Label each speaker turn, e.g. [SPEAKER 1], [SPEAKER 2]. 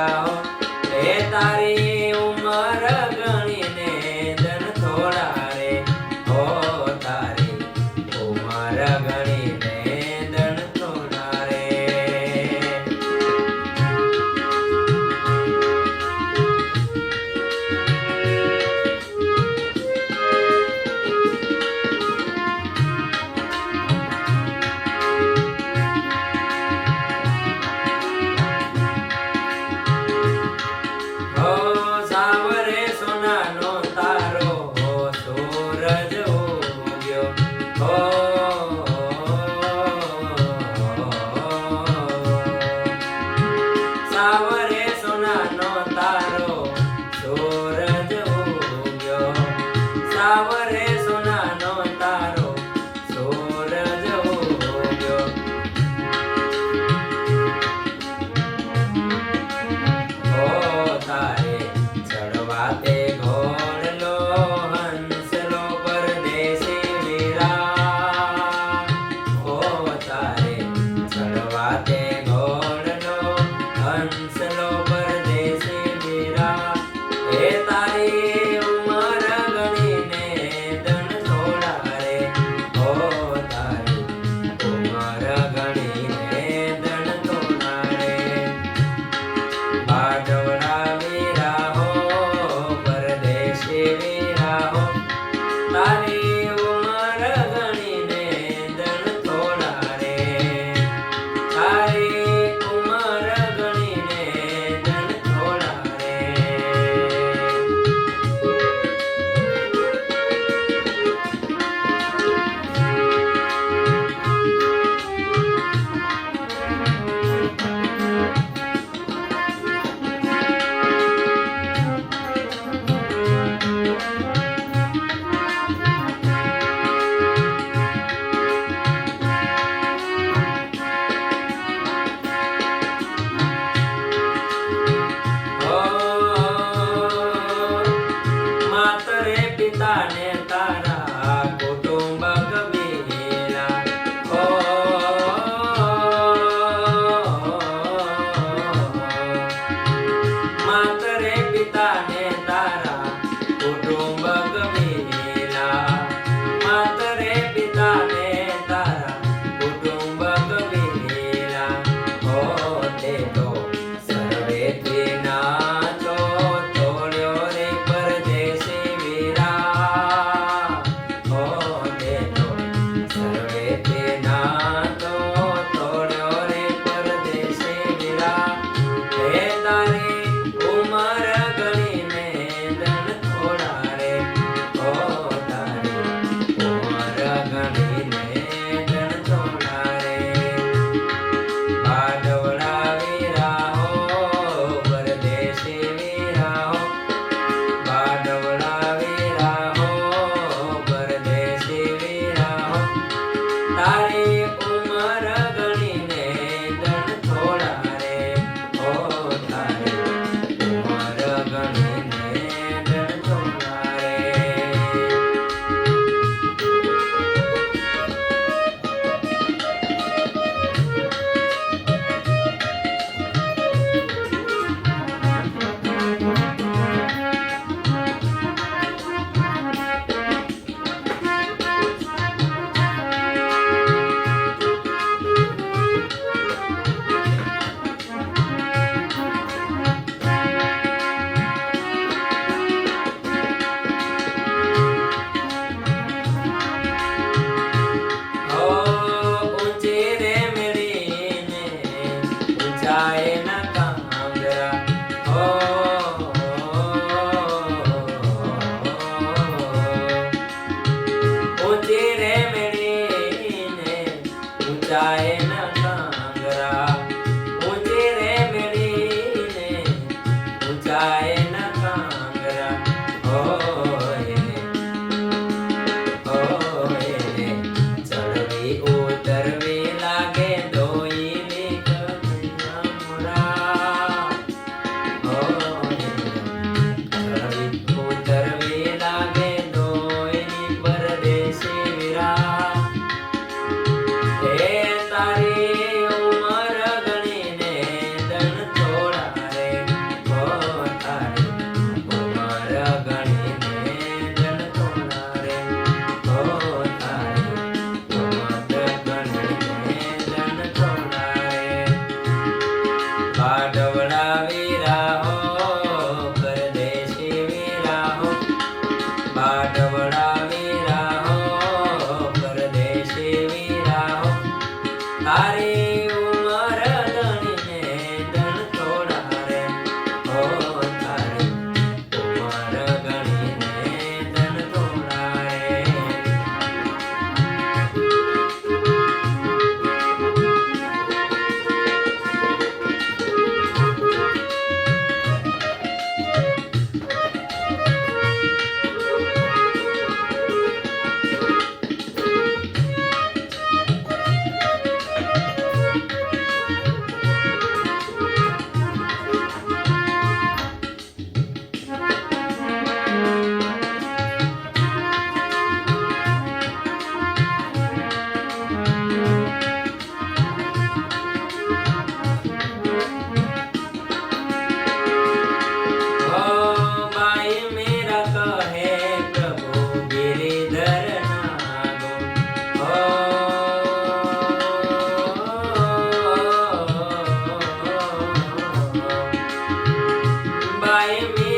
[SPEAKER 1] વીરા હો એ તારી ઉમર ગણીને ધન થોડા રે હો તારી ઉમર ગણીને ધન થોડા રે સાવરે સોનાનો તારો સૂરજ ઉગ્યો સાવરે સોનાનો તારો સૂરજ ઉગ્યો ઓ તારે ચડવા તે ઘોડલો હંસલો પરદેશી વીરા ઓ તારે ચડવા તે હંસલો પરદેશી વીરા એ તારી ઉમર ગણીને ધન થોડા રે ઓ તારી ઉમર ગણીને ધન થોડા રે બાડવડા વીરા હો પરદેશી વીરા હો તારી ઉમર ગણીને ધન થોડા રે તારી ઉમર પિતાને તારા કુટુંબ કબીલા ઓ માતરે પિતાને તારા કુટુંબ કબીલા માતરે પિતાને તારા કુટુંબ કબીલા ઓ તે તો સર્વેથી નાચો તોડ્યો રે પરદેશી તારી ઉમર ગણીને ધન થોડા રે ઓ તારી ઉમર ગણીને ધન થોડા રે ઊંચાઈ ન કાંગરા ઊંચી રે મેળીને ઊંચાઈ ન કાંગરા ચડવી ઉતરવી લાગે દોઈની કન્યા મોરા ચડવી ઉતરવી લાગે દોઈની પરદેશી વીરા તારી ઉમર ગણીને ધન થોડા રે અંબાએ